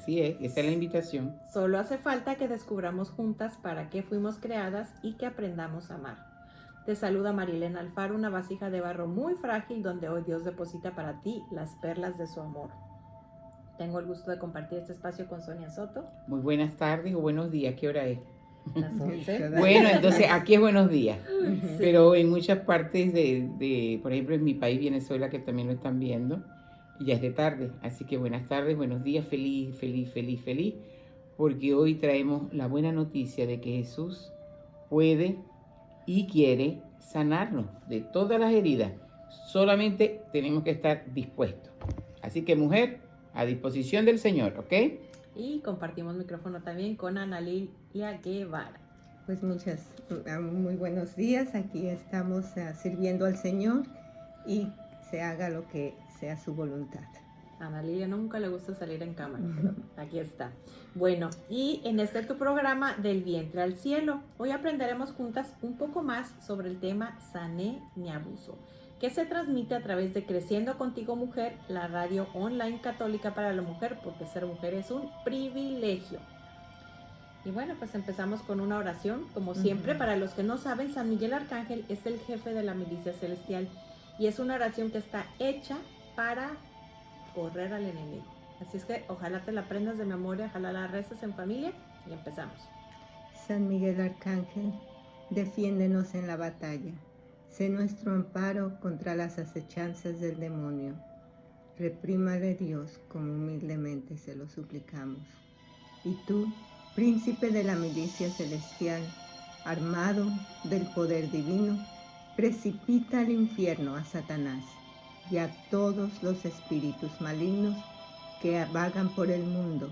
Así es, esa es la invitación. Solo hace falta que descubramos juntas para qué fuimos creadas y que aprendamos a amar. Te saluda Marilena Alfaro, una vasija de barro muy frágil donde hoy Dios deposita para ti las perlas de su amor. Tengo el gusto de compartir este espacio con Sonia Soto. Muy buenas tardes o buenos días, ¿qué hora es? Las 11. Bueno, entonces aquí es buenos días, Sí. pero en muchas partes por ejemplo en mi país, Venezuela, que también lo están viendo, ya es de tarde, así que buenas tardes, buenos días, feliz, feliz, feliz, feliz, porque hoy traemos la buena noticia de que Jesús puede y quiere sanarnos de todas las heridas, solamente tenemos que estar dispuestos. Así que mujer, a disposición del Señor, ¿ok? Y compartimos micrófono también con Ana Lilia Guevara. Pues muy buenos días. Aquí estamos sirviendo al Señor y se haga lo que sea su voluntad. A Ana Lilia nunca le gusta salir en cámara, pero aquí está. Bueno, y en este tu programa Del vientre al cielo, hoy aprenderemos juntas un poco más sobre el tema Sané mi abuso, que se transmite a través de Creciendo Contigo Mujer, la radio online católica para la mujer, porque ser mujer es un privilegio. Y bueno, pues empezamos con una oración, como siempre. Para los que no saben, San Miguel Arcángel es el jefe de la milicia celestial y es una oración que está hecha para correr al enemigo. Así es que ojalá te la aprendas de memoria, ojalá la reces en familia y empezamos. San Miguel Arcángel, defiéndenos en la batalla. Sé nuestro amparo contra las acechanzas del demonio. Reprímale Dios, como humildemente se lo suplicamos. Y tú, príncipe de la milicia celestial, armado del poder divino, precipita al infierno a Satanás y a todos los espíritus malignos que vagan por el mundo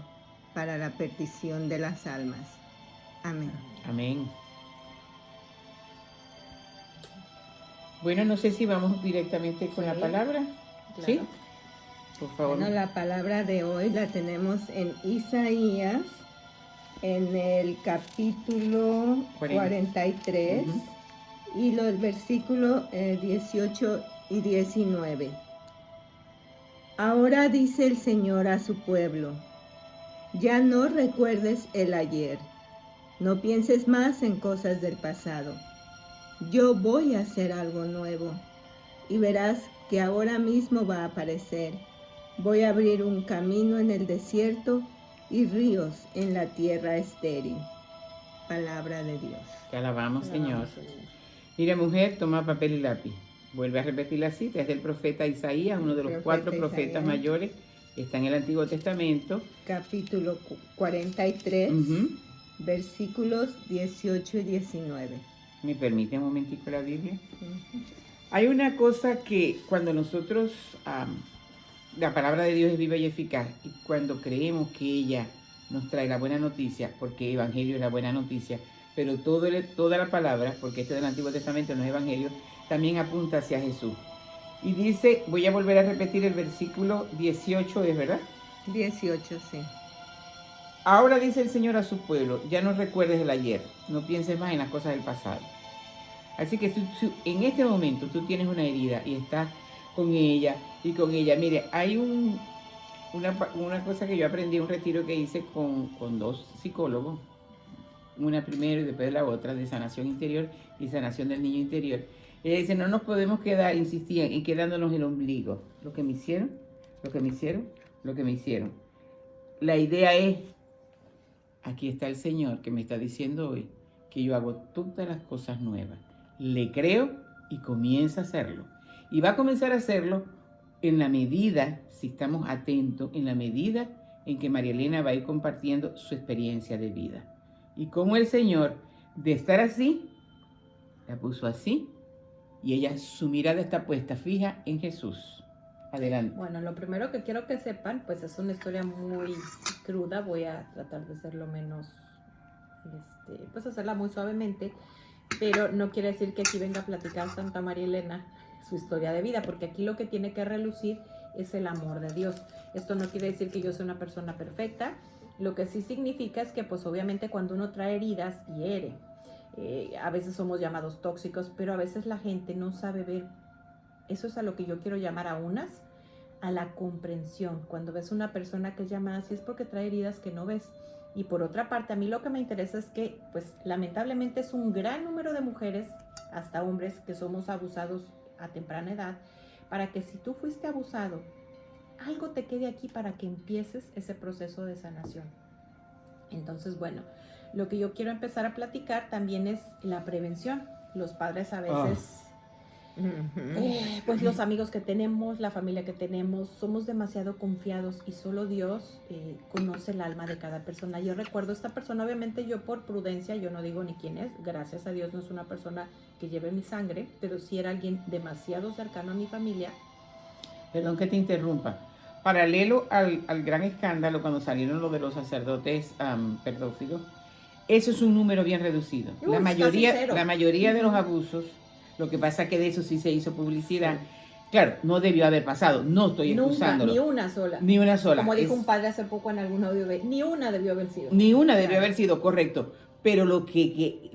para la perdición de las almas. Amén. Amén. Bueno, no sé si vamos directamente con la palabra. Claro. ¿Sí? Por favor. Bueno, la palabra de hoy la tenemos en Isaías, en el capítulo 43, y los versículos 18 y 19. Ahora dice el Señor a su pueblo: ya no recuerdes el ayer, no pienses más en cosas del pasado. Yo voy a hacer algo nuevo, y verás que ahora mismo va a aparecer. Voy a abrir un camino en el desierto y ríos en la tierra estéril. Palabra de Dios. Te alabamos, Señor. Mira, mujer, toma papel y lápiz. Vuelve a repetir la cita. Es del profeta Isaías, uno de los 4 profetas mayores. Está en el Antiguo Testamento. Capítulo 43, versículos 18 y 19. ¿Me permite un momentico la Biblia? Hay una cosa que cuando nosotros, la palabra de Dios es viva y eficaz, y cuando creemos que ella nos trae la buena noticia, porque Evangelio es la buena noticia, pero toda la palabra, porque este del Antiguo Testamento no es Evangelio, también apunta hacia Jesús. Y dice, voy a volver a repetir el versículo 18, ¿es verdad? 18, sí. Ahora dice el Señor a su pueblo, ya no recuerdes el ayer, no pienses más en las cosas del pasado. Así que si en este momento tú tienes una herida y estás con ella y con ella, mire, hay una cosa que yo aprendí en un retiro que hice con 2 psicólogos, una primero y después la otra, de sanación interior y sanación del niño interior. Ella dice, no nos podemos quedar, insistían, y quedándonos el ombligo. Lo que me hicieron, lo que me hicieron, lo que me hicieron. La idea es, aquí está el Señor que me está diciendo hoy, que yo hago todas las cosas nuevas. Le creo y comienza a hacerlo. Y va a comenzar a hacerlo en la medida, si estamos atentos, en la medida en que María Elena va a ir compartiendo su experiencia de vida. Y cómo el Señor, de estar así, la puso así, y ella, su mirada está puesta fija en Jesús. Adelante. Bueno, lo primero que quiero que sepan, pues es una historia muy cruda. Voy a tratar de ser lo menos, pues hacerla muy suavemente, pero no quiere decir que aquí venga a platicar Santa María Elena su historia de vida, porque aquí lo que tiene que relucir es el amor de Dios. Esto no quiere decir que yo sea una persona perfecta. Lo que sí significa es que pues obviamente cuando uno trae heridas, hiere. A veces somos llamados tóxicos, pero a veces la gente no sabe ver. Eso es a lo que yo quiero llamar a unas a la comprensión. Cuando ves una persona que es llamada así es porque trae heridas que no ves. Y por otra parte, a mí lo que me interesa es que, pues, lamentablemente es un gran número de mujeres, hasta hombres, que somos abusados a temprana edad, para que si tú fuiste abusado, algo te quede aquí para que empieces ese proceso de sanación. Entonces, bueno, lo que yo quiero empezar a platicar también es la prevención. Los padres a veces... pues los amigos que tenemos, la familia que tenemos, somos demasiado confiados y solo Dios conoce el alma de cada persona. Yo recuerdo esta persona, obviamente yo por prudencia, yo no digo ni quién es, gracias a Dios no es una persona que lleve mi sangre, pero sí era alguien demasiado cercano a mi familia. Perdón que te interrumpa. Paralelo al gran escándalo cuando salieron lo de los sacerdotes pedófilos, eso es un número bien reducido. La mayoría de los abusos, lo que pasa es que de eso sí se hizo publicidad. Sí. Claro, no debió haber pasado, no estoy excusándolo. Ni una sola. Ni una sola. Como dijo un padre hace poco en algún audio, ni una debió haber sido. Ni una debió haber sido, correcto. Pero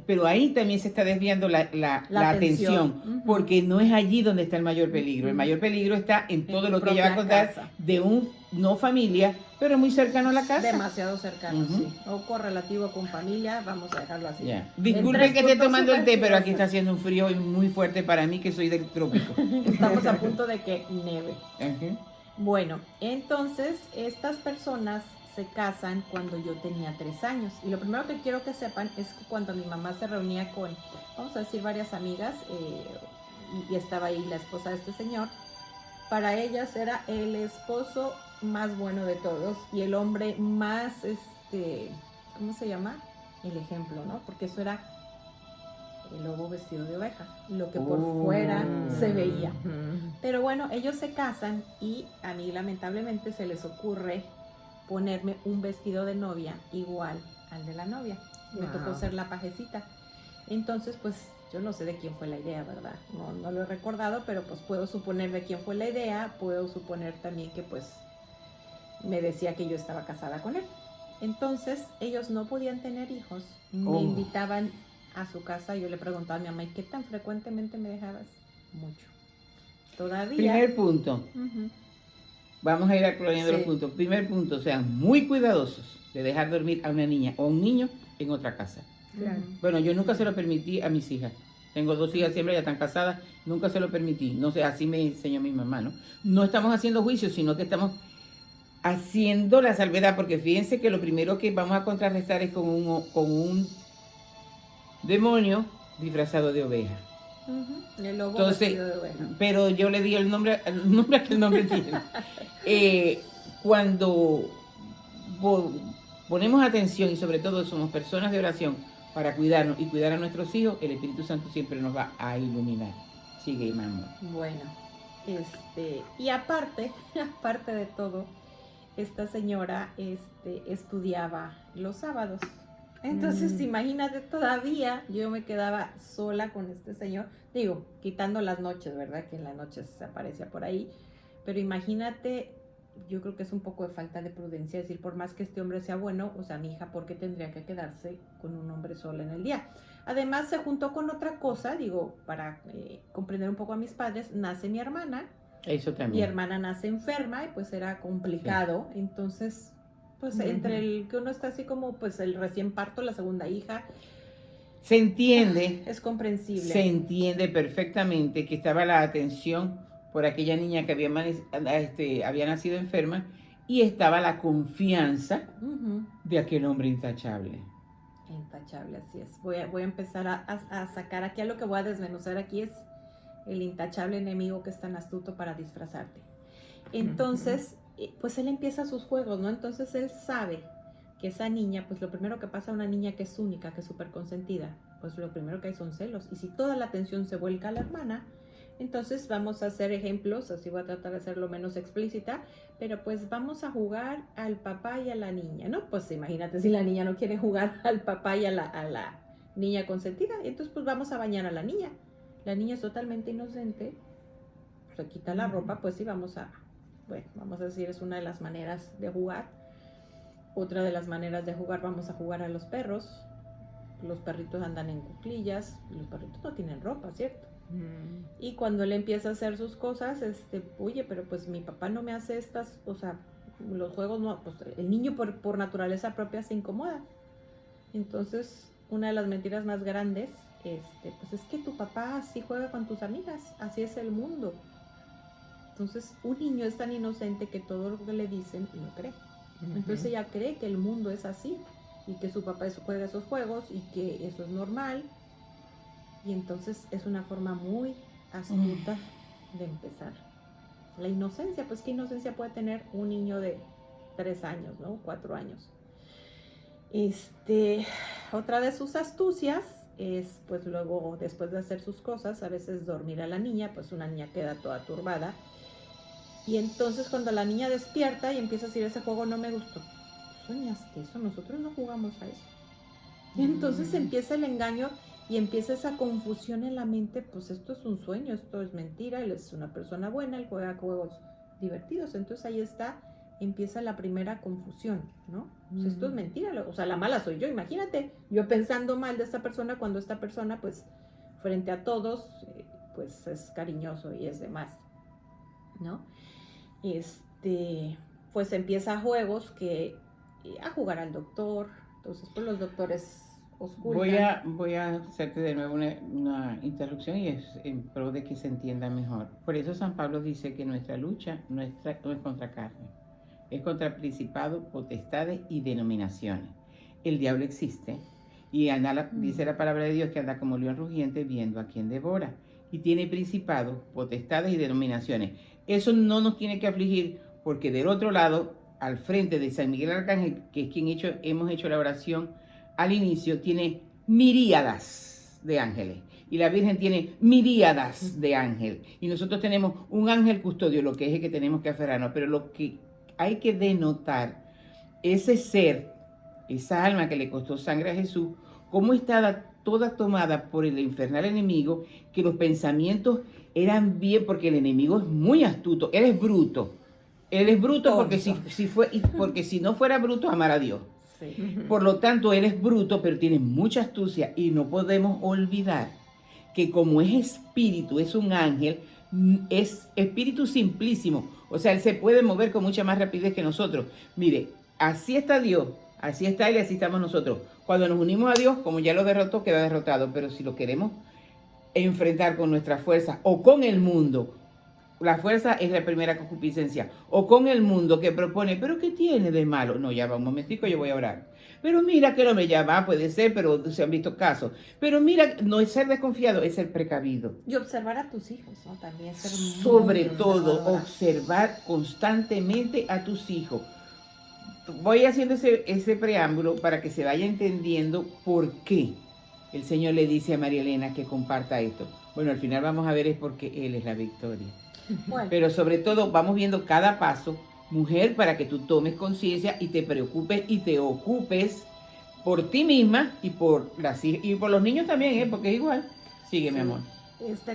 pero ahí también se está desviando la atención, porque no es allí donde está el mayor peligro. El mayor peligro está en todo lo que ella va a contar de un no familia, pero muy cercano a la casa. Demasiado cercano, sí. O correlativo con familia, vamos a dejarlo así. Yeah. Disculpen que esté tomando el té, pero aquí está haciendo un frío muy fuerte para mí, que soy del trópico. Estamos a punto de que nieve. Bueno, entonces estas personas se casan cuando yo tenía 3 años. Y lo primero que quiero que sepan es que cuando mi mamá se reunía con, vamos a decir, varias amigas, y estaba ahí la esposa de este señor, para ellas era el esposo más bueno de todos y el hombre más, ¿cómo se llama? El ejemplo, ¿no? Porque eso era el lobo vestido de oveja, lo que por fuera se veía. Pero bueno, ellos se casan y a mí lamentablemente se les ocurre ponerme un vestido de novia igual al de la novia. Me tocó ser la pajecita. Entonces, pues, yo no sé de quién fue la idea, ¿verdad? No lo he recordado, pero pues puedo suponer de quién fue la idea. Puedo suponer también que, pues, me decía que yo estaba casada con él. Entonces, ellos no podían tener hijos. Me invitaban a su casa. Yo le preguntaba a mi mamá, ¿y qué tan frecuentemente me dejabas? Mucho. Todavía. Primer punto. Vamos a ir aclarando los puntos. Primer punto, sean muy cuidadosos de dejar dormir a una niña o a un niño en otra casa. Claro. Bueno, yo nunca se lo permití a mis hijas. Tengo 2 hijas siempre, ya están casadas, nunca se lo permití. No sé, así me enseñó mi mamá, ¿no? No estamos haciendo juicios, sino que estamos haciendo la salvedad, porque fíjense que lo primero que vamos a contrarrestar es con un demonio disfrazado de oveja. El lobo vestido de oveja. Pero yo le di el nombre que el nombre tiene. Cuando ponemos atención y sobre todo somos personas de oración para cuidarnos y cuidar a nuestros hijos, el Espíritu Santo siempre nos va a iluminar. Sigue, mamá. Bueno, y aparte de todo, esta señora estudiaba los sábados. Entonces, imagínate, todavía yo me quedaba sola con este señor, digo, quitando las noches, ¿verdad? Que en las noches se aparecía por ahí, pero imagínate, yo creo que es un poco de falta de prudencia, decir, por más que este hombre sea bueno, o sea, mi hija, ¿por qué tendría que quedarse con un hombre sola en el día? Además, se juntó con otra cosa, digo, para comprender un poco a mis padres, nace mi hermana. Eso también. Mi hermana nace enferma y pues era complicado, sí. Entonces... pues entre el que uno está así como pues el recién parto, la segunda hija. Se entiende. Es comprensible. Se entiende perfectamente que estaba la atención por aquella niña que había nacido enferma y estaba la confianza de aquel hombre intachable. Intachable, así es. Voy a empezar a sacar aquí, a lo que voy a desmenuzar aquí es el intachable enemigo que es tan astuto para disfrazarte. Entonces... pues él empieza sus juegos, ¿no? Entonces él sabe que esa niña, pues lo primero que pasa a una niña que es única, que es súper consentida, pues lo primero que hay son celos. Y si toda la atención se vuelca a la hermana, entonces vamos a hacer ejemplos, así voy a tratar de hacerlo menos explícita, pero pues vamos a jugar al papá y a la niña, ¿no? Pues imagínate si la niña no quiere jugar al papá y a la niña consentida, entonces pues vamos a bañar a la niña. La niña es totalmente inocente, se quita la ropa, pues sí, vamos a decir, es una de las maneras de jugar. Otra de las maneras de jugar, vamos a jugar a los perros. Los perritos andan en cuclillas, los perritos no tienen ropa, ¿cierto? Y cuando él empieza a hacer sus cosas, oye, pero pues mi papá no me hace estas, o sea, los juegos no, pues el niño por naturaleza propia se incomoda. Entonces, una de las mentiras más grandes, pues es que tu papá así juega con tus amigas, así es el mundo. Entonces, un niño es tan inocente que todo lo que le dicen no cree. Entonces ella cree que el mundo es así y que su papá juega esos juegos y que eso es normal. Y entonces es una forma muy astuta de empezar. La inocencia, pues qué inocencia puede tener un niño de 3 años, ¿no? 4 años. Otra de sus astucias es, pues luego, después de hacer sus cosas, a veces dormir a la niña, pues una niña queda toda turbada. Y entonces cuando la niña despierta y empieza a decir, ese juego no me gustó. ¿Tú soñaste eso? Nosotros no jugamos a eso. Y entonces empieza el engaño y empieza esa confusión en la mente, pues esto es un sueño, esto es mentira, él es una persona buena, él juega juegos divertidos. Entonces ahí empieza la primera confusión, ¿no? Pues esto es mentira, o sea, la mala soy yo, imagínate, yo pensando mal de esta persona cuando esta persona, pues, frente a todos, pues es cariñoso y es demás, ¿no? Pues empieza a juegos a jugar al doctor, entonces pues los doctores ocultan. Voy a hacerte de nuevo una interrupción y es en pro de que se entienda mejor. Por eso San Pablo dice que nuestra lucha no es contra carne, es contra principados, potestades y denominaciones. El diablo existe y dice la palabra de Dios que anda como león rugiente viendo a quien devora. Y tiene principados, potestades y denominaciones. Eso no nos tiene que afligir porque del otro lado, al frente de San Miguel Arcángel, que es quien hemos hecho la oración al inicio, tiene miríadas de ángeles. Y la Virgen tiene miríadas de ángeles. Y nosotros tenemos un ángel custodio, lo que es el que tenemos que aferrarnos. Pero lo que hay que denotar, ese ser, esa alma que le costó sangre a Jesús, cómo está toda tomada por el infernal enemigo, que los pensamientos eran bien, porque el enemigo es muy astuto, él es bruto. Él es bruto porque si no fuera bruto, amara a Dios. Sí. Por lo tanto, él es bruto, pero tiene mucha astucia y no podemos olvidar que como es espíritu, es un ángel, es espíritu simplísimo. O sea, él se puede mover con mucha más rapidez que nosotros. Mire, así está Dios, así está él y así estamos nosotros. Cuando nos unimos a Dios, como ya lo derrotó, queda derrotado. Pero si lo queremos enfrentar con nuestra fuerza o con el mundo, la fuerza es la primera concupiscencia, o con el mundo que propone, pero ¿qué tiene de malo? No, ya va un momentico, yo voy a orar. Pero mira que no me llama, puede ser, pero se han visto casos. Pero mira, no es ser desconfiado, es ser precavido. Y observar a tus hijos, ¿no? También ser sobre todo, observar constantemente a tus hijos. Voy haciendo ese preámbulo para que se vaya entendiendo por qué el Señor le dice a María Elena que comparta esto. Bueno, al final vamos a ver es porque Él es la victoria. Bueno. Pero sobre todo vamos viendo cada paso, mujer, para que tú tomes conciencia y te preocupes y te ocupes por ti misma y por los niños también, porque es igual. Sigue, sí. Mi amor.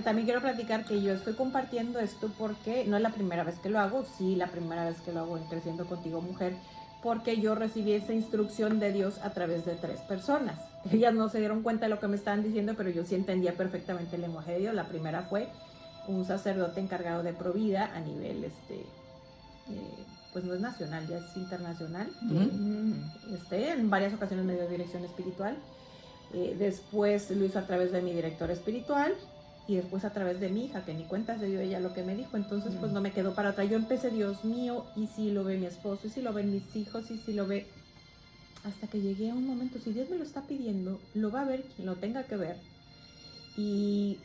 También quiero platicar que yo estoy compartiendo esto porque no es la primera vez que lo hago, sí, la primera vez que lo hago en Creciendo Contigo Mujer, porque yo recibí esa instrucción de Dios a través de 3 personas. Ellas no se dieron cuenta de lo que me estaban diciendo, pero yo sí entendía perfectamente el lenguaje de Dios. La primera fue un sacerdote encargado de Provida a nivel, pues no es nacional, ya es internacional. En varias ocasiones me dio dirección espiritual. Después lo hizo a través de mi director espiritual. Y después a través de mi hija, que ni cuenta se dio ella lo que me dijo. Entonces pues no me quedó para atrás. Yo empecé, Dios mío, y si lo ve mi esposo, y si lo ven mis hijos, y si lo ve... Hasta que llegué a un momento, si Dios me lo está pidiendo, lo va a ver quien lo tenga que ver. Y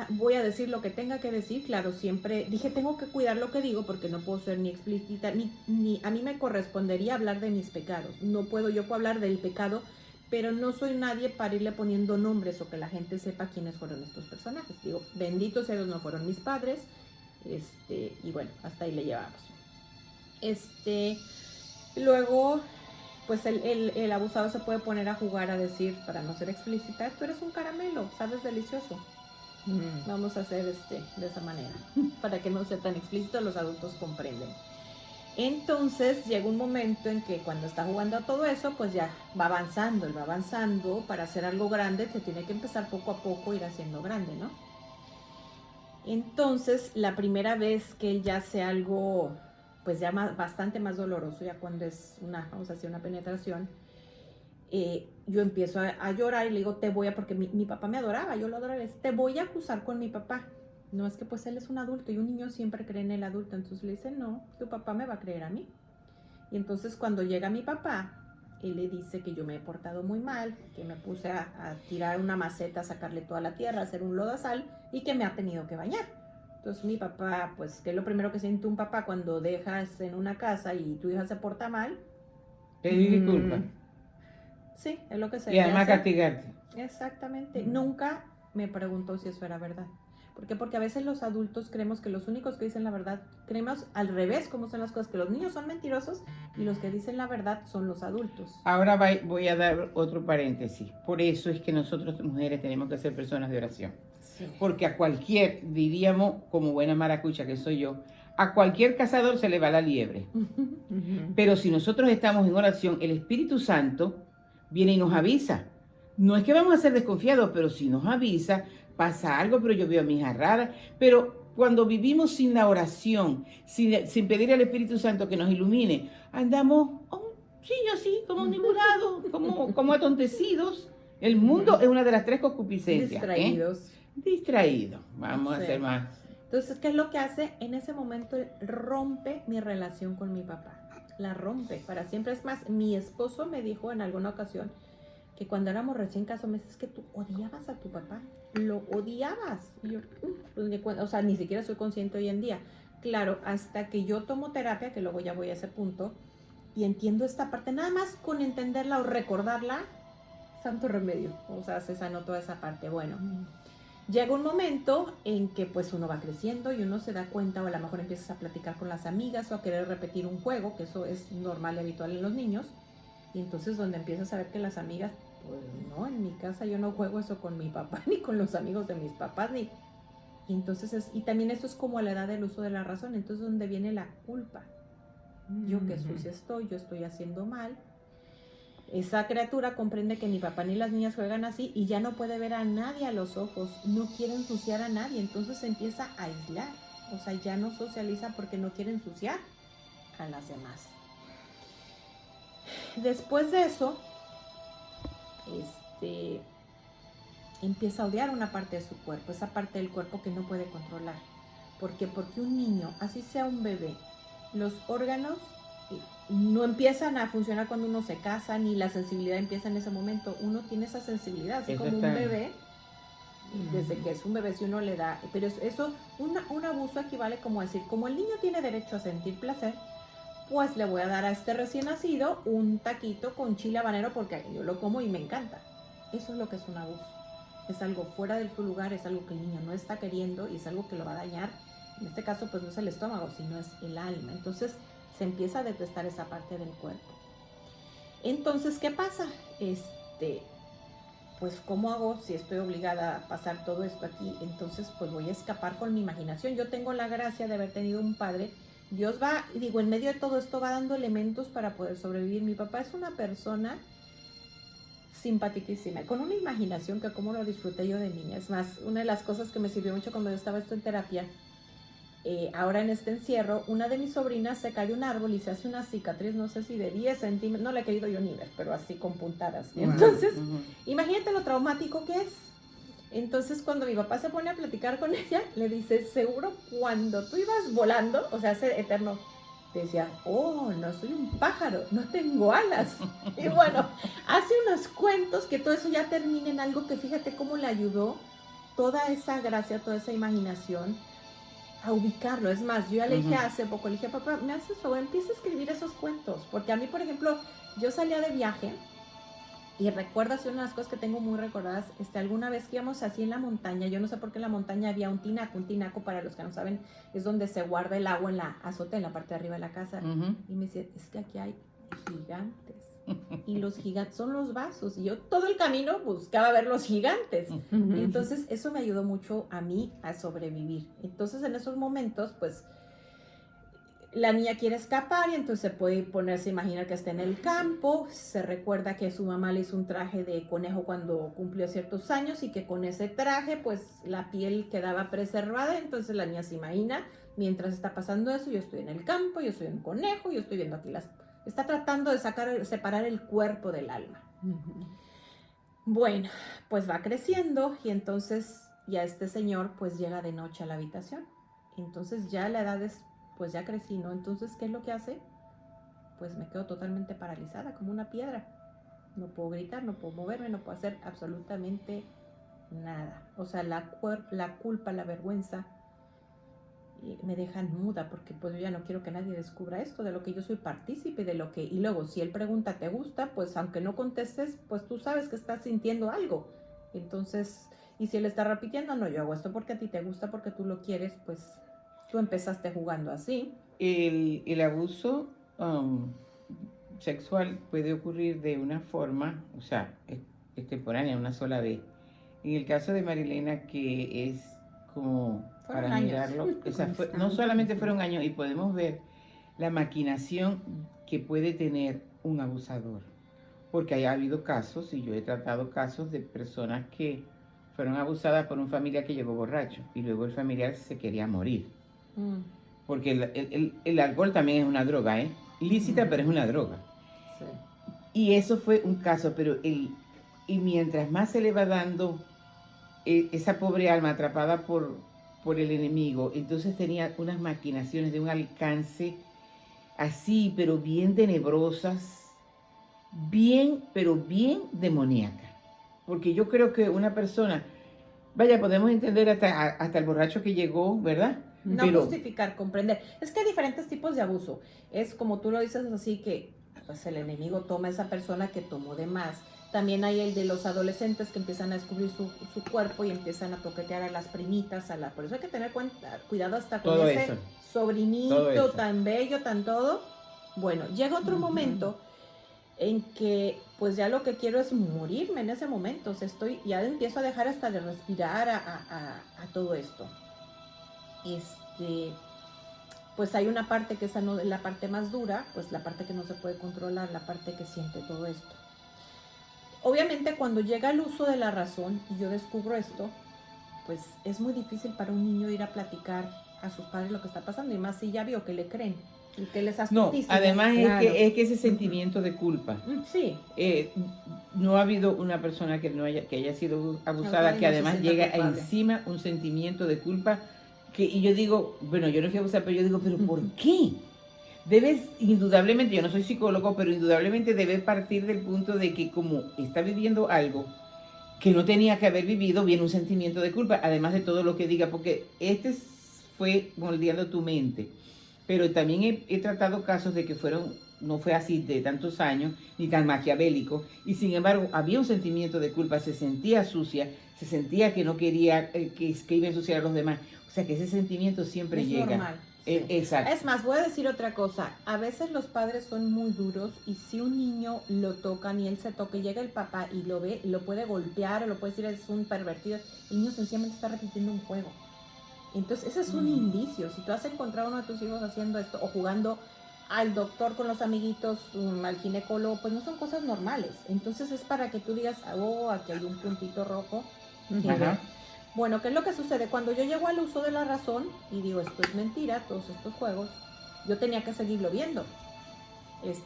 voy a decir lo que tenga que decir. Claro, siempre dije, tengo que cuidar lo que digo, porque no puedo ser ni explícita, ni a mí me correspondería hablar de mis pecados. Yo puedo hablar del pecado, pero no soy nadie para irle poniendo nombres o que la gente sepa quiénes fueron estos personajes. Digo, benditos sea Dios, no fueron mis padres, y bueno, hasta ahí le llevamos. Luego, pues el abusado se puede poner a jugar a decir, para no ser explícita, tú eres un caramelo, sabes delicioso. Vamos a hacer de esa manera, para que no sea tan explícito, los adultos comprenden. Entonces llega un momento en que cuando está jugando a todo eso, pues ya va avanzando, para hacer algo grande se tiene que empezar poco a poco, ir haciendo grande, ¿no? Entonces, la primera vez que él ya hace algo, pues ya bastante más doloroso, ya cuando es vamos a decir, una penetración, yo empiezo a llorar y le digo, porque mi papá me adoraba, yo lo adoraba, te voy a acusar con mi papá. No, es que pues él es un adulto y un niño siempre cree en el adulto. Entonces le dice, no, tu papá me va a creer a mí. Y entonces cuando llega mi papá, él le dice que yo me he portado muy mal, que me puse a tirar una maceta, a sacarle toda la tierra, a hacer un lodazal y que me ha tenido que bañar. Entonces mi papá, pues, que es lo primero que siente un papá cuando dejas en una casa y tu hija se porta mal. Pedir disculpas. Sí, es lo que se Y además hace. castigarte. Exactamente. Nunca me preguntó si eso era verdad. ¿Por qué? Porque a veces los adultos creemos que los únicos que dicen la verdad, creemos al revés cómo son las cosas, que los niños son mentirosos y los que dicen la verdad son los adultos. Ahora voy a dar otro paréntesis. Por eso es que nosotros mujeres tenemos que ser personas de oración. Sí. Porque a cualquier, diríamos, como buena maracucha que soy yo, a cualquier cazador se le va la liebre. Pero si nosotros estamos en oración, el Espíritu Santo viene y nos avisa. No es que vamos a ser desconfiados, pero si nos avisa, pasa algo, pero yo veo a mi hija rara. Pero cuando vivimos sin la oración, sin pedir al Espíritu Santo que nos ilumine, andamos, sí, así, como nibulados, como atontecidos. El mundo es una de las tres concupiscencias. Distraídos. Distraído. Vamos a hacer más. Entonces, ¿qué es lo que hace? En ese momento rompe mi relación con mi papá. La rompe para siempre. Es más, mi esposo me dijo en alguna ocasión que cuando éramos recién casados, me dice, es que tú odiabas a tu papá. Lo odiabas. Y yo, o sea, ni siquiera soy consciente hoy en día. Claro, hasta que yo tomo terapia, que luego ya voy a ese punto, y entiendo esta parte, nada más con entenderla o recordarla, santo remedio. O sea, se sanó toda esa parte. Bueno, llega un momento en que pues uno va creciendo y uno se da cuenta, o a lo mejor empiezas a platicar con las amigas o a querer repetir un juego, que eso es normal y habitual en los niños, y entonces donde empiezas a ver que las amigas, pues no, en mi casa yo no juego eso con mi papá, ni con los amigos de mis papás, y entonces y también eso es como a la edad del uso de la razón, entonces donde viene la culpa. Yo qué sucia estoy, yo estoy haciendo mal. Esa criatura comprende que ni papá ni las niñas juegan así y ya no puede ver a nadie a los ojos, no quiere ensuciar a nadie, entonces se empieza a aislar, o sea, ya no socializa porque no quiere ensuciar a las demás. Después de eso, empieza a odiar una parte de su cuerpo, esa parte del cuerpo que no puede controlar. ¿Por qué? Porque un niño, así sea un bebé, los órganos no empiezan a funcionar cuando uno se casa, ni la sensibilidad empieza en ese momento. Uno tiene esa sensibilidad, así como un bebé, desde que es un bebé, si uno le da, pero eso, un abuso equivale como decir, como el niño tiene derecho a sentir placer, pues le voy a dar a este recién nacido un taquito con chile habanero porque yo lo como y me encanta. Eso es lo que es un abuso. Es algo fuera de su lugar, es algo que el niño no está queriendo y es algo que lo va a dañar. En este caso, pues no es el estómago, sino es el alma. Entonces, se empieza a detestar esa parte del cuerpo. Entonces, ¿qué pasa? Pues, ¿cómo hago si estoy obligada a pasar todo esto aquí? Entonces, pues voy a escapar con mi imaginación. Yo tengo la gracia de haber tenido un padre. Dios va, en medio de todo esto va dando elementos para poder sobrevivir. Mi papá es una persona simpaticísima, con una imaginación que como lo disfruté yo de niña. Es más, una de las cosas que me sirvió mucho cuando yo estaba en terapia, ahora en este encierro, una de mis sobrinas se cae de un árbol y se hace una cicatriz, no sé si de 10 centímetros, no la he querido yo ni ver, pero así con puntadas. Entonces, imagínate lo traumático que es. Entonces, cuando mi papá se pone a platicar con ella, le dice, seguro cuando tú ibas volando, o sea, ese eterno, te decía, oh, no soy un pájaro, no tengo alas. Y bueno, hace unos cuentos que todo eso ya termina en algo que fíjate cómo le ayudó toda esa gracia, toda esa imaginación a ubicarlo. Es más, yo ya le dije hace poco, le dije, papá, me haces favor, empieza a escribir esos cuentos, porque a mí, por ejemplo, yo salía de viaje y recuerdo, así una de las cosas que tengo muy recordadas, alguna vez que íbamos así en la montaña, yo no sé por qué en la montaña había un tinaco, para los que no saben, es donde se guarda el agua en la azotea, en la parte de arriba de la casa, y me decía, es que aquí hay gigantes, y los gigantes son los vasos, y yo todo el camino buscaba ver los gigantes. Entonces eso me ayudó mucho a mí a sobrevivir. Entonces en esos momentos, pues La niña quiere escapar y entonces se puede poner, se imagina que está en el campo, se recuerda que su mamá le hizo un traje de conejo cuando cumplió ciertos años y que con ese traje pues la piel quedaba preservada, entonces la niña se imagina, mientras está pasando eso, yo estoy en el campo, yo soy un conejo, yo estoy viendo aquí las... Está tratando de separar el cuerpo del alma. Bueno, pues va creciendo y entonces ya este señor pues llega de noche a la habitación. Entonces ya a la edad es... pues ya crecí, ¿no? Entonces, ¿qué es lo que hace? Pues me quedo totalmente paralizada, como una piedra. No puedo gritar, no puedo moverme, no puedo hacer absolutamente nada. O sea, la culpa, la vergüenza me dejan muda, porque pues yo ya no quiero que nadie descubra esto, de lo que yo soy partícipe, de lo que... Y luego, si él pregunta, ¿te gusta? Pues aunque no contestes, pues tú sabes que estás sintiendo algo. Entonces, y si él está repitiendo, no, yo hago esto porque a ti te gusta, porque tú lo quieres, pues... Tú empezaste jugando así. El abuso sexual puede ocurrir de una forma, o sea, extemporánea, una sola vez. En el caso de Marilena, que es como Fueron para años. mirarlo, no solamente fueron años, y podemos ver la maquinación que puede tener un abusador. Porque ha habido casos, y yo he tratado casos de personas que fueron abusadas por un familiar que llegó borracho, y luego el familiar se quería morir. Porque el alcohol también es una droga, ¿eh? Ilícita, pero es una droga. Sí. Y eso fue un caso, pero y mientras más se le va dando esa pobre alma atrapada por el enemigo, entonces tenía unas maquinaciones de un alcance así, pero bien tenebrosas, pero bien demoníaca. Porque yo creo que una persona, vaya, podemos entender hasta el borracho que llegó, ¿verdad? No justificar, comprender. Es que hay diferentes tipos de abuso. Es como tú lo dices así que pues el enemigo toma a esa persona que tomó de más. También hay el de los adolescentes que empiezan a descubrir su cuerpo y empiezan a toquetear a las primitas. Por eso hay que tener cuidado hasta con todo ese eso. sobrinito Todo eso. tan bello, tan todo. Bueno, llega otro momento en que pues ya lo que quiero es morirme en ese momento. O sea, ya empiezo a dejar hasta de respirar a todo esto. Pues hay una parte que esa no es la parte más dura, pues la parte que no se puede controlar, la parte que siente todo esto. Obviamente cuando llega el uso de la razón y yo descubro esto, pues es muy difícil para un niño ir a platicar a sus padres lo que está pasando, y más si ya vio que le creen y que les astutísimo. No, además claro. es que ese sentimiento de culpa. Sí. No ha habido una persona que haya sido abusada que además llega encima un sentimiento de culpa. Y yo digo, bueno, yo no fui abusada, pero yo digo, ¿pero por qué? Debes, indudablemente, yo no soy psicólogo, pero indudablemente debe partir del punto de que como está viviendo algo que no tenía que haber vivido, viene un sentimiento de culpa, además de todo lo que diga, porque fue moldeando tu mente. Pero también he tratado casos de que no fue así de tantos años, ni tan maquiavélico, y sin embargo había un sentimiento de culpa, se sentía sucia, se sentía que no quería, que iba a ensuciar a los demás. O sea que ese sentimiento siempre llega. Es normal. Sí. Exacto. Es más, voy a decir otra cosa. A veces los padres son muy duros y si un niño lo tocan y él se toca y llega el papá y lo ve, lo puede golpear o lo puede decir es un pervertido, el niño sencillamente está repitiendo un juego. Entonces ese es un indicio. Si tú has encontrado a uno de tus hijos haciendo esto o jugando al doctor con los amiguitos, al ginecólogo, pues no son cosas normales. Entonces es para que tú digas, oh, aquí hay un puntito rojo. Bueno, ¿qué es lo que sucede? Cuando yo llego al uso de la razón y digo, esto es mentira, todos estos juegos, yo tenía que seguirlo viendo.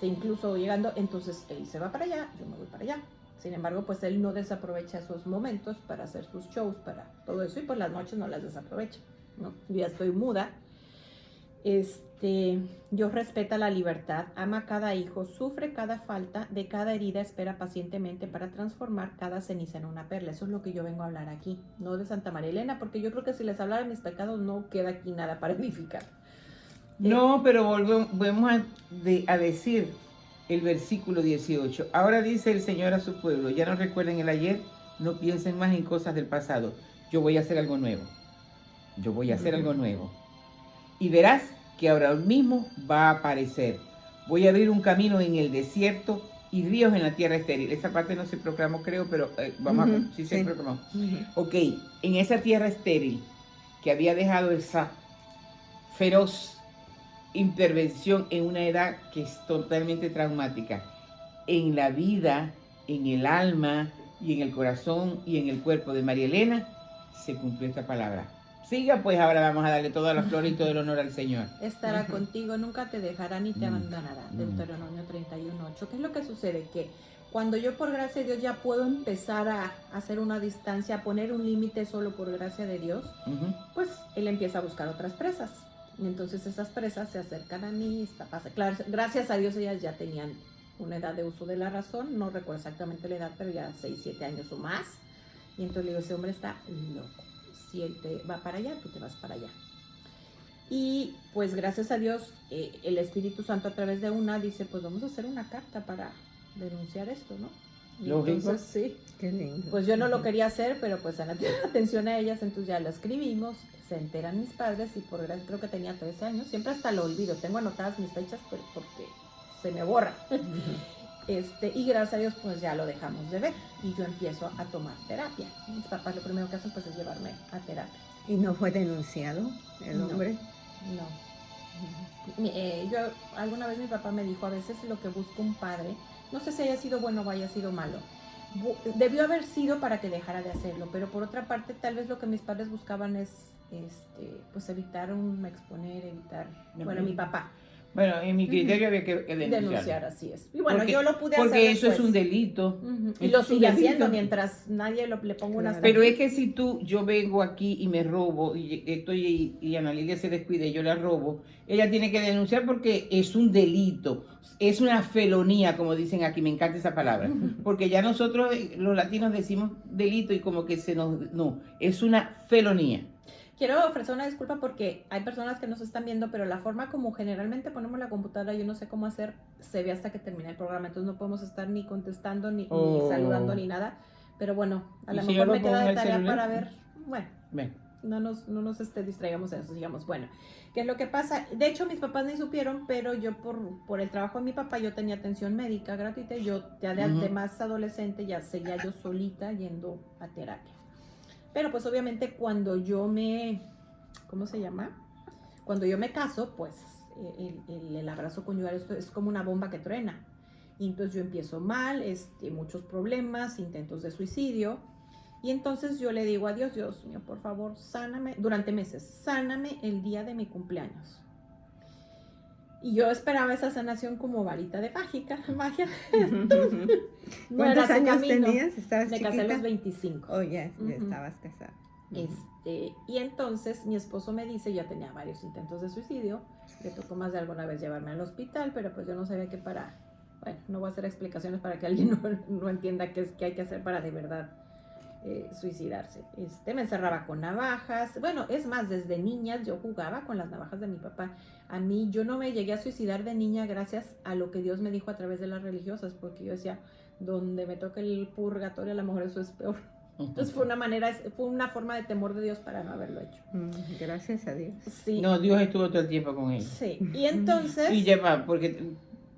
Incluso llegando, entonces él se va para allá, yo me voy para allá. Sin embargo, pues él no desaprovecha esos momentos para hacer sus shows, para todo eso, y por las noches no las desaprovecha, ¿no? Yo ya estoy muda. Dios respeta la libertad, ama a cada hijo, sufre cada falta, de cada herida espera pacientemente para transformar cada ceniza en una perla. Eso es lo que yo vengo a hablar aquí, no de Santa María Elena, porque yo creo que si les hablara de mis pecados no queda aquí nada para edificar. No, pero volvemos a decir el versículo 18. Ahora dice el Señor a su pueblo, ya no recuerden el ayer, no piensen más en cosas del pasado. Yo voy a hacer algo nuevo. Yo voy a hacer algo nuevo. Y verás que ahora mismo va a aparecer. Voy a abrir un camino en el desierto y ríos en la tierra estéril. Esa parte no se proclamó, creo, pero vamos a ver si se proclamó. Ok, en esa tierra estéril que había dejado esa feroz intervención en una edad que es totalmente traumática. En la vida, en el alma y en el corazón y en el cuerpo de María Elena se cumplió esta palabra. Siga, pues ahora vamos a darle toda la flor y todo el honor al Señor. Estará contigo, nunca te dejará ni te abandonará. Mm. Deuteronomio 31:8. ¿Qué es lo que sucede? Que cuando yo por gracia de Dios ya puedo empezar a hacer una distancia, a poner un límite solo por gracia de Dios, pues Él empieza a buscar otras presas. Y entonces esas presas se acercan a mí. Claro, gracias a Dios ellas ya tenían una edad de uso de la razón, no recuerdo exactamente la edad, pero ya 6, 7 años o más. Y entonces le digo, ese hombre está loco. Si él te va para allá, tú te vas para allá. Y pues gracias a Dios, el Espíritu Santo a través de una dice, pues vamos a hacer una carta para denunciar esto, ¿no? Y Lógico. entonces sí, Qué lindo. pues yo no lo quería hacer, pero pues a la atención a ellas, entonces ya lo escribimos, se enteran mis padres y por gracia, creo que tenía 13 años, siempre hasta lo olvido, tengo anotadas mis fechas pero porque se me borra. Y gracias a Dios pues ya lo dejamos de ver y yo empiezo a tomar terapia. Mis papás lo primero que hacen pues es llevarme a terapia. ¿Y no fue denunciado el No. hombre? No. Yo alguna vez mi papá me dijo, a veces lo que busca un padre, no sé si haya sido bueno o haya sido malo, debió haber sido para que dejara de hacerlo, pero por otra parte tal vez lo que mis padres buscaban es pues evitar bueno, mi papá Bueno, en mi criterio había que denunciar, así es. Y bueno, porque, yo lo pude porque hacer eso es después. un delito. Y Eso lo es un sigue delito. haciendo mientras nadie le ponga una Claro. Pero es que si yo vengo aquí y me robo y Ana Lilia se descuida y yo la robo, ella tiene que denunciar porque es un delito, es una felonía, como dicen aquí, me encanta esa palabra, porque ya nosotros los latinos decimos delito y como que no, es una felonía. Quiero ofrecer una disculpa porque hay personas que nos están viendo, pero la forma como generalmente ponemos la computadora, yo no sé cómo hacer, se ve hasta que termine el programa, entonces no podemos estar ni contestando, ni saludando, ni nada. Pero bueno, a lo mejor me queda de tarea para ver, bueno, no nos distraigamos en eso, digamos, bueno, ¿qué es lo que pasa? De hecho, mis papás ni supieron, pero yo por el trabajo de mi papá, yo tenía atención médica gratuita, y yo ya de más adolescente ya seguía yo solita yendo a terapia. Pero pues obviamente cuando yo ¿cómo se llama? Cuando yo me caso, pues el abrazo conyugal esto es como una bomba que truena. Y entonces yo empiezo mal, muchos problemas, intentos de suicidio. Y entonces yo le digo a Dios, Dios mío, por favor, sáname, durante meses, sáname el día de mi cumpleaños. Y yo esperaba esa sanación como varita de magia. ¿Cuántos años tenías? ¿Estabas Me chiquita? casé a los 25. Oh, ya estabas casada. Y entonces mi esposo me dice, ya tenía varios intentos de suicidio, le tocó más de alguna vez llevarme al hospital, pero pues yo no sabía qué bueno, no voy a hacer explicaciones para que alguien no entienda qué hay que hacer para de verdad suicidarse. Me encerraba con navajas, bueno, es más, desde niña yo jugaba con las navajas de mi papá. Yo no me llegué a suicidar de niña gracias a lo que Dios me dijo a través de las religiosas, porque yo decía, donde me toque el purgatorio a lo mejor eso es peor. Entonces fue una forma de temor de Dios para no haberlo hecho. Gracias a Dios. Sí. No, Dios estuvo todo el tiempo con ella. Sí, y entonces... Y ya va, porque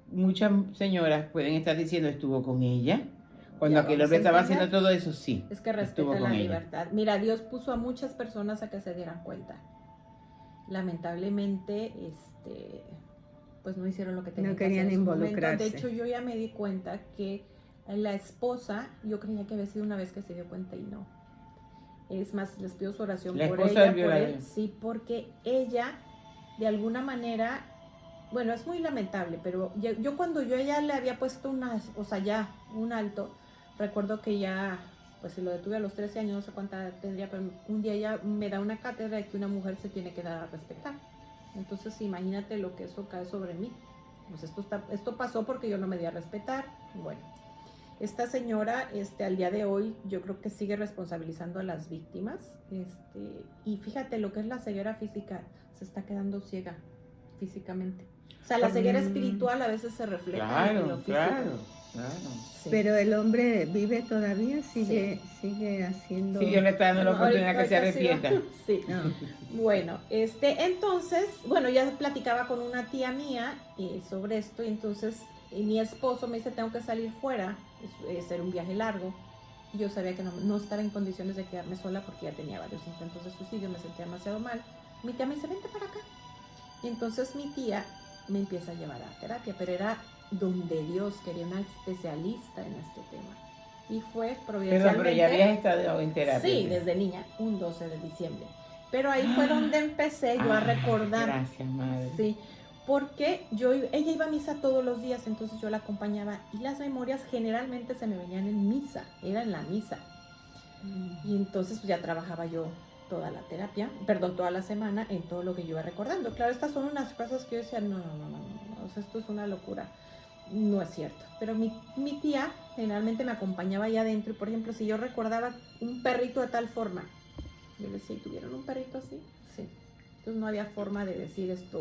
muchas señoras pueden estar diciendo estuvo con ella. Cuando aquel hombre estaba haciendo todo eso, sí. Es que respeta la libertad. Mira, Dios puso a muchas personas a que se dieran cuenta. Lamentablemente, pues no hicieron lo que tenían que hacer. No querían involucrarse. De hecho, yo ya me di cuenta que la esposa, yo creía que había sido una vez que se dio cuenta y no. Es más, les pido su oración por ella, por él. Sí, porque ella, de alguna manera, bueno, es muy lamentable, pero yo cuando yo ya le había puesto un alto, recuerdo que ya, pues si lo detuve a los 13 años, no sé cuánta tendría, pero un día ella me da una cátedra de que una mujer se tiene que dar a respetar. Entonces imagínate lo que eso cae sobre mí. Pues esto pasó porque yo no me di a respetar. Bueno, esta señora al día de hoy yo creo que sigue responsabilizando a las víctimas. Y fíjate lo que es la ceguera física, se está quedando ciega físicamente. O sea, la ceguera espiritual a veces se refleja en lo físico. Claro. Sí. Pero el hombre vive todavía, sigue haciendo... Sí, Dios le está dando la oportunidad que se arrepienta. Sí. Bueno, entonces, bueno, ya platicaba con una tía mía sobre esto, y entonces mi esposo me dice, tengo que salir fuera, hacer un viaje largo. Y yo sabía que no estaba en condiciones de quedarme sola porque ya tenía varios intentos de suicidio, me sentía demasiado mal. Mi tía me dice, vente para acá. Y entonces mi tía me empieza a llevar a terapia, pero era donde Dios quería una especialista en este tema. Y fue providencialmente... Pero ya habías estado en terapia. Sí, desde niña, un 12 de diciembre. Pero ahí fue donde empecé yo a recordar. Gracias, madre. Sí, porque ella iba a misa todos los días, entonces yo la acompañaba y las memorias generalmente se me venían en misa, era en la misa. Y entonces pues ya trabajaba yo toda la terapia, toda la semana en todo lo que yo iba recordando. Claro, estas son unas cosas que yo decía, no, o sea, esto es una locura. No es cierto. Pero mi tía generalmente me acompañaba allá adentro y, por ejemplo, si yo recordaba un perrito de tal forma, yo le decía, ¿tuvieron un perrito así? Sí. Entonces no había forma de decir esto